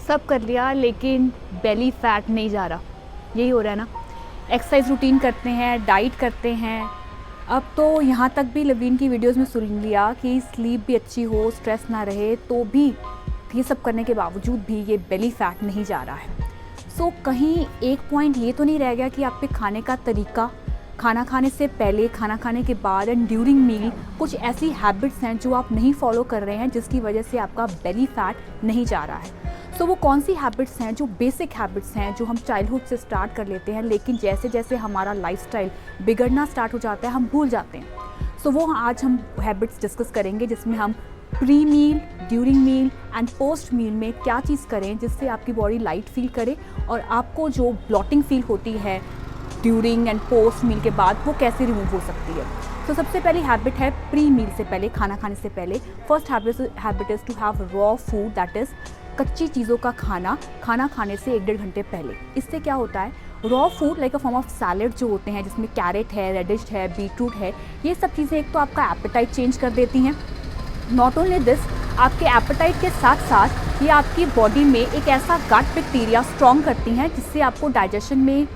सब कर लिया लेकिन बेली फैट नहीं जा रहा, यही हो रहा है ना। एक्सरसाइज रूटीन करते हैं, डाइट करते हैं, अब तो यहाँ तक भी लवीन की वीडियोस में सुन लिया कि स्लीप भी अच्छी हो, स्ट्रेस ना रहे, तो भी ये सब करने के बावजूद भी ये बेली फैट नहीं जा रहा है। सो कहीं एक पॉइंट ये तो नहीं रह गया कि आप पे खाने का तरीका, खाना खाने से पहले, खाना खाने के बाद एंड ड्यूरिंग मील कुछ ऐसी हैबिट्स हैं जो आप नहीं फॉलो कर रहे हैं जिसकी वजह से आपका बेली फैट नहीं जा रहा है। सो वो कौन सी हैबिट्स हैं जो बेसिक हैबिट्स हैं जो हम चाइल्डहुड से स्टार्ट कर लेते हैं, लेकिन जैसे जैसे हमारा लाइफस्टाइल बिगड़ना स्टार्ट हो जाता है हम भूल जाते हैं। सो वो आज हम हैबिट्स डिस्कस करेंगे जिसमें हम pre meal, during meal and post meal में क्या चीज़ करें जिससे आपकी बॉडी लाइट फील करे और आपको जो ब्लॉटिंग फील होती है ड्यूरिंग एंड पोस्ट मील के बाद वो कैसे रिमूव हो सकती है। तो सबसे पहली हैबिट है प्री मील से पहले, खाना खाने से पहले। First habit is to have raw food, that is कच्ची चीज़ों का खाना, खाना खाने से 1-1.5 घंटे पहले। इससे क्या होता है, raw food like a form of salad जो होते हैं जिसमें कैरेट है, रेडिश है, बीटरूट है, ये सब चीज़ें एक तो आपका एपेटाइट चेंज कर देती हैं। नॉट ओनली दिस, आपके एपेटाइट के साथ साथ ये आपकी बॉडी में एक ऐसा गट बैक्टीरिया स्ट्रॉन्ग करती हैं जिससे आपको डाइजेशन में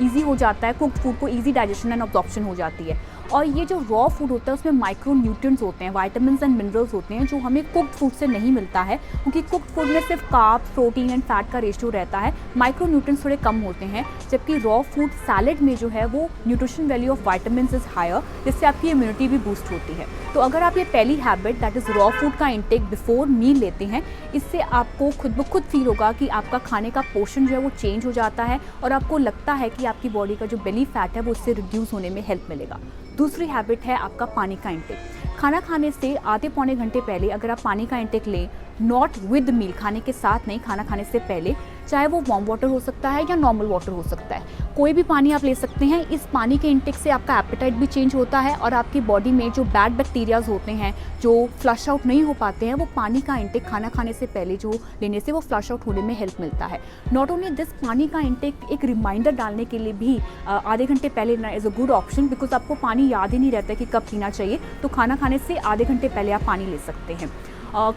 ईजी हो जाता है, कुक्ड फूड को ईजी डाइजेशन एंड अब्जॉर्प्शन हो जाती है। और ये जो रॉ फूड होता है उसमें माइक्रो न्यूट्रिएंट्स होते हैं, वाइटामिन्स एंड मिनरल्स होते हैं जो हमें कुक्ड फूड से नहीं मिलता है, क्योंकि कुक्ड फूड में सिर्फ कार्ब्स, प्रोटीन एंड फैट का रेशियो रहता है, माइक्रो न्यूट्रिएंट्स थोड़े कम होते हैं। जबकि रॉ फूड सैलेड में जो है वो nutrition value of vitamins is higher, जिससे आपकी इम्यूनिटी भी बूस्ट होती है। तो अगर आप ये पहली habit that is raw food का इंटेक बिफोर मील लेते हैं, इससे आपको खुद ब खुद फील होगा कि आपका खाने का पोर्शन जो है वो चेंज हो जाता है और आपको लगता है कि आपकी बॉडी का जो बेली फैट है वो उससे रिड्यूस होने में हेल्प मिलेगा। दूसरी हैबिट है आपका पानी का इंटेक। खाना खाने से आधे पौने घंटे पहले अगर आप पानी का इंटेक लें, नॉट विद मील, खाने के साथ नहीं, खाना खाने से पहले, चाहे वो वार्म वाटर हो सकता है या नॉर्मल वाटर हो सकता है, कोई भी पानी आप ले सकते हैं। इस पानी के इंटेक से आपका एपेटाइट भी चेंज होता है और आपकी बॉडी में जो बैड बैक्टीरियाज होते हैं जो फ्लश आउट नहीं हो पाते हैं, वो पानी का इंटेक खाना खाने से पहले जो लेने से वो फ्लश आउट होने में हेल्प मिलता है। नॉट ओनली दिस, पानी का इंटेक एक रिमाइंडर डालने के लिए भी आधे घंटे पहले लेना is a good option, because आपको पानी याद ही नहीं रहता कि कब पीना चाहिए, तो खाना खाने से आधे घंटे पहले आप पानी ले सकते हैं।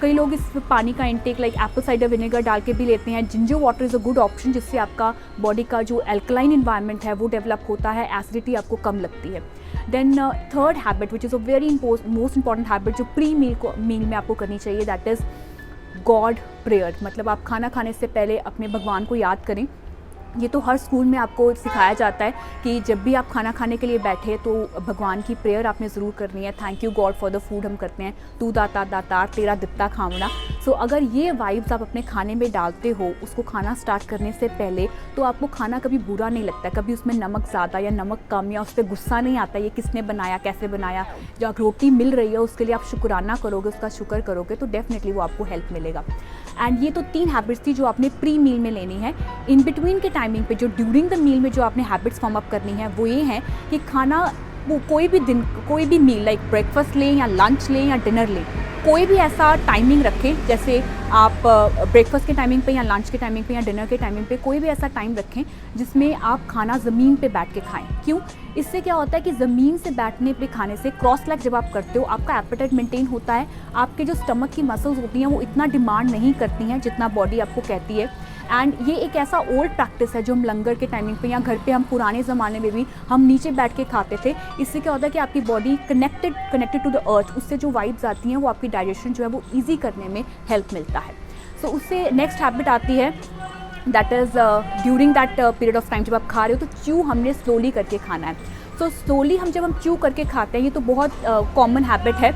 कई लोग इस पानी का intake like Apple cider vinegar डाल के भी लेते हैं। Ginger water is a good option, जिससे आपका बॉडी का जो एल्कलाइन इन्वायरमेंट है वो डेवलप होता है, एसिडिटी आपको कम लगती है। Then third habit which is a very most important habit जो प्री मील में आपको करनी चाहिए, दैट इज़ गॉड प्रेयर। मतलब आप खाना खाने से पहले अपने भगवान को याद करें। ये तो हर स्कूल में आपको सिखाया जाता है कि जब भी आप खाना खाने के लिए बैठे तो भगवान की प्रेयर आपने ज़रूर करनी है। Thank you God for the food हम करते हैं, तू दाता दातार तेरा दित्ता खावना। सो अगर ये वाइब्स आप अपने खाने में डालते हो उसको खाना स्टार्ट करने से पहले, तो आपको खाना कभी बुरा नहीं लगता, कभी उसमें नमक ज़्यादा या नमक कम या उस पर गुस्सा नहीं आता ये किसने बनाया, कैसे बनाया। जो रोटी मिल रही है उसके लिए आप शुक्राना करोगे, उसका शुक्र करोगे, तो डेफिनेटली वो आपको हेल्प मिलेगा। एंड ये तो 3 हैबिट्स थी जो आपने प्री मील में लेनी है। इन बिटवीन के टाइमिंग पे जो ड्यूरिंग द मील में जो आपने हैबिट्स फॉर्म अप करनी है वो ये है कि खाना, वो कोई भी दिन, कोई भी मील लाइक ब्रेकफास्ट लें या लंच लें या डिनर लें, कोई भी ऐसा टाइमिंग रखें, जैसे आप ब्रेकफास्ट के टाइमिंग पे या लंच के टाइमिंग पे या डिनर के टाइमिंग पे कोई भी ऐसा टाइम रखें जिसमें आप खाना ज़मीन पे बैठ के खाएं। क्यों? इससे क्या होता है कि ज़मीन से बैठने पे खाने से क्रॉस लेग जब आप करते हो आपका एपेटाइट मेंटेन होता है, आपके जो स्टमक की मसल्स होती हैं वो इतना डिमांड नहीं करती हैं जितना बॉडी आपको कहती है। एंड ये एक ऐसा ओल्ड प्रैक्टिस है जो हम लंगर के टाइमिंग पे या घर पे हम पुराने ज़माने में भी हम नीचे बैठ के खाते थे। इससे क्या होता है कि आपकी body connected to the earth, उससे जो वाइब्स आती हैं वो आपकी डाइजेशन जो है वो ईजी करने में हेल्प मिलता है। सो उससे नेक्स्ट हैबिट आती है that is during that period of time जब आप खा रहे हो तो च्यू हमने स्लोली करके खाना है। सो स्लोली हम जब हम च्यू करके खाते हैं, ये तो बहुत कॉमन हैबिट है।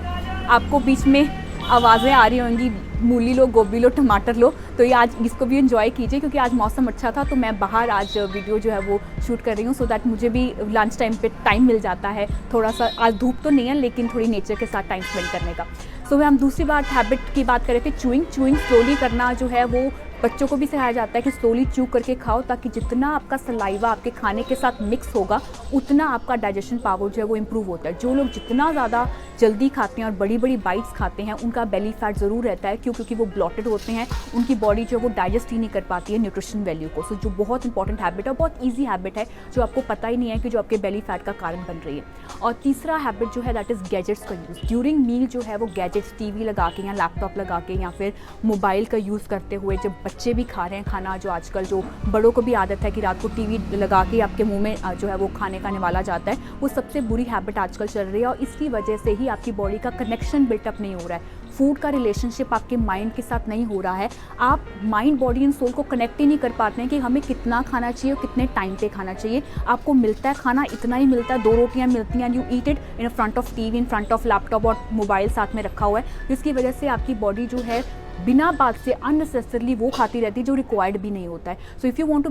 आपको बीच में आवाज़ें आ रही होंगी, मूली लो, गोभी लो, टमाटर लो, तो ये आज इसको भी एंजॉय कीजिए क्योंकि आज मौसम अच्छा था तो मैं बाहर आज वीडियो जो है वो शूट कर रही हूँ, सो दैट मुझे भी लंच टाइम पे टाइम मिल जाता है थोड़ा सा। आज धूप तो नहीं है लेकिन थोड़ी नेचर के साथ टाइम स्पेंड करने का। सो हम दूसरी बात हैबिट की बात कर रहे थे, च्यूइंग स्लोली करना जो है वो बच्चों को भी सिखाया जाता है कि स्लोली च्यू करके खाओ, ताकि जितना आपका सलाइवा आपके खाने के साथ मिक्स होगा उतना आपका डाइजेशन पावर जो है वो इम्प्रूव होता है। जो लोग जितना ज़्यादा जल्दी खाते हैं और बड़ी बड़ी बाइट्स खाते हैं उनका बेली फैट ज़रूर रहता है। क्यों? क्योंकि वो ब्लॉटेड होते हैं, उनकी बॉडी जो है वो डाइजेस्ट ही नहीं कर पाती है न्यूट्रिशन वैल्यू को। सो जो बहुत इंपॉर्टेंट हैबिट है, बहुत ईजी हैबिट है जो आपको पता ही नहीं है कि जो आपके बेली फैट का कारण बन रही है। और तीसरा हैबिट जो है दैट इज़ गैजेट्स का यूज़। ड्यूरिंग मील जो है वो गैजेट्स, टीवी लगा के या लैपटॉप लगा के या फिर मोबाइल का यूज़ करते हुए जब बच्चे भी खा रहे हैं खाना, जो आजकल जो बड़ों को भी आदत है कि रात को टीवी लगा के आपके मुंह में जो है वो खाने का निवाला जाता है, वो सबसे बुरी हैबिट आजकल चल रही है। और इसकी वजह से ही आपकी बॉडी का कनेक्शन बिल्टअप नहीं हो रहा है, फूड का रिलेशनशिप आपके माइंड के साथ नहीं हो रहा है। आप माइंड, बॉडी एंड सोल को कनेक्ट ही नहीं कर पाते हैं कि हमें कितना खाना चाहिए और कितने टाइम पे खाना चाहिए। आपको मिलता है खाना, इतना ही मिलता है, 2 रोटियां मिलती हैं, you eat it in front of TV, in front of laptop, और मोबाइल साथ में रखा हुआ है, जिसकी वजह से आपकी बॉडी जो है बिना बात से अननेसेसरली वो खाती रहती है जो रिक्वायर्ड भी नहीं होता है। So if you want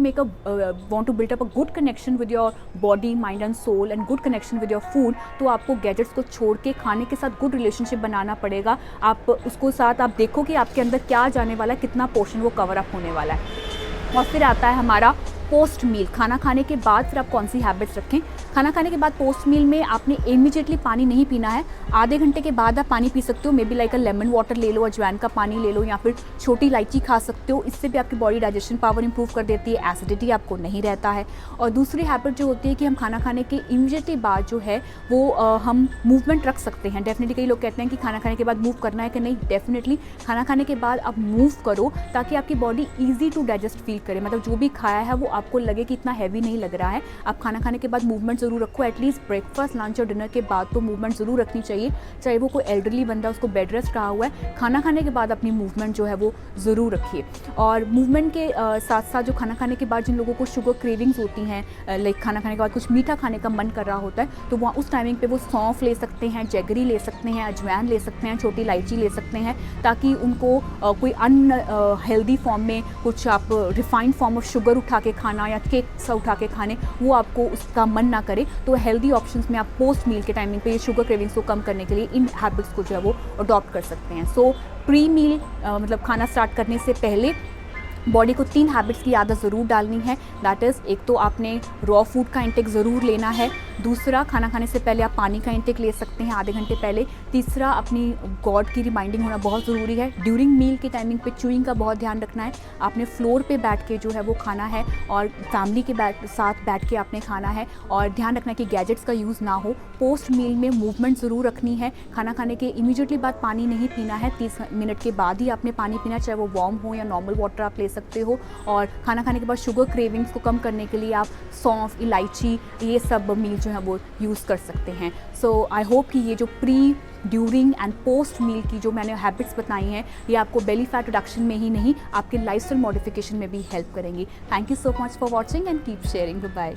to build up a good connection with your body, mind and soul and good connection with your food, तो आपको गैजेट्स को छोड़ के खाने के साथ गुड रिलेशनशिप बनाना पड़ेगा। आप उसको साथ आप देखो कि आपके अंदर क्या जाने वाला है, कितना पोर्शन वो कवर अप होने वाला है। और फिर आता है हमारा पोस्ट मील, खाना खाने के बाद फिर आप कौन सी हैबिट्स रखें। खाना खाने के बाद पोस्ट मील में आपने इमीडिएटली पानी नहीं पीना है, आधे घंटे के बाद आप पानी पी सकते हो। May be like a lemon water ले लो, अजवाइन का पानी ले लो, या फिर छोटी इलायची खा सकते हो। इससे भी आपकी बॉडी डाइजेशन पावर इंप्रूव कर देती है, एसिडिटी आपको नहीं रहता है। और दूसरी हैबिट जो होती है कि हम खाना खाने के इमीडिएटली बाद जो है वो हम मूवमेंट रख सकते हैं। डेफिनेटली कई लोग कहते हैं कि खाना खाने के बाद मूव करना है कि नहीं, डेफिनेटली खाना खाने के बाद आप मूव करो ताकि आपकी body easy to digest feel करे। मतलब जो भी खाया है वो आपको लगे कि इतना हैवी नहीं लग रहा है। आप खाना खाने के बाद मूवमेंट ज़रूर रखो, एटलीस्ट ब्रेकफास्ट, लंच और डिनर के बाद तो मूवमेंट ज़रूर रखनी चाहिए। चाहे वो कोई एल्डरली बंदा, उसको बेड रेस्ट रहा हुआ है, खाना खाने के बाद अपनी मूवमेंट जो है वो ज़रूर रखिए। और मूवमेंट के साथ साथ जो खाना खाने के बाद जिन लोगों को शुगर क्रेविंग्स होती हैं, लाइक खाना खाने के बाद कुछ मीठा खाने का मन कर रहा होता है, तो वहाँ उस टाइमिंग पे वो सौंफ ले सकते हैं, जैगरी ले सकते हैं, अजवाइन ले सकते हैं, छोटी इलायची ले सकते हैं, ताकि उनको कोई अनहेल्दी फॉर्म में कुछ आप रिफाइंड फॉर्म ऑफ शुगर उठा के खाना या केक सा उठा के खाने वो आपको उसका मन ना करे। तो हेल्दी ऑप्शंस में आप पोस्ट मील के टाइमिंग पे ये शुगर क्रेविंग्स को कम करने के लिए इन हैबिट्स को जो है वो अडॉप्ट कर सकते हैं। सो प्री मील मतलब खाना स्टार्ट करने से पहले बॉडी को 3 हैबिट्स की आदत ज़रूर डालनी है। दैट इज़, एक तो आपने रॉ फूड का इंटेक ज़रूर लेना है। दूसरा, खाना खाने से पहले आप पानी का इंटेक ले सकते हैं आधे घंटे पहले। तीसरा, अपनी गॉड की रिमाइंडिंग होना बहुत ज़रूरी है। ड्यूरिंग मील के टाइमिंग पे च्यूइंग का बहुत ध्यान रखना है। आपने फ्लोर पे बैठ के जो है वो खाना है और फैमिली के साथ बैठ के आपने खाना है। और ध्यान रखना है कि गैजेट्स का यूज़ ना हो। पोस्ट मील में मूवमेंट ज़रूर रखनी है। खाना खाने के इमीडिएटली बाद पानी नहीं पीना है, 30 मिनट के बाद ही आपने पानी पीना, चाहे वो वार्म हो या नॉर्मल वाटर आप ले सकते हो। और खाना खाने के बाद शुगर क्रेविंग्स को कम करने के लिए आप सौंफ, इलायची, ये सब मील जो है वो यूज़ कर सकते हैं। सो आई होप कि ये जो प्री, ड्यूरिंग एंड पोस्ट मील की जो मैंने हैबिट्स बताई हैं, ये आपको बेली फैट रिडक्शन में ही नहीं, आपके लाइफस्टाइल मॉडिफिकेशन में भी हेल्प करेंगी। Thank you so much for watching and keep sharing. Bye.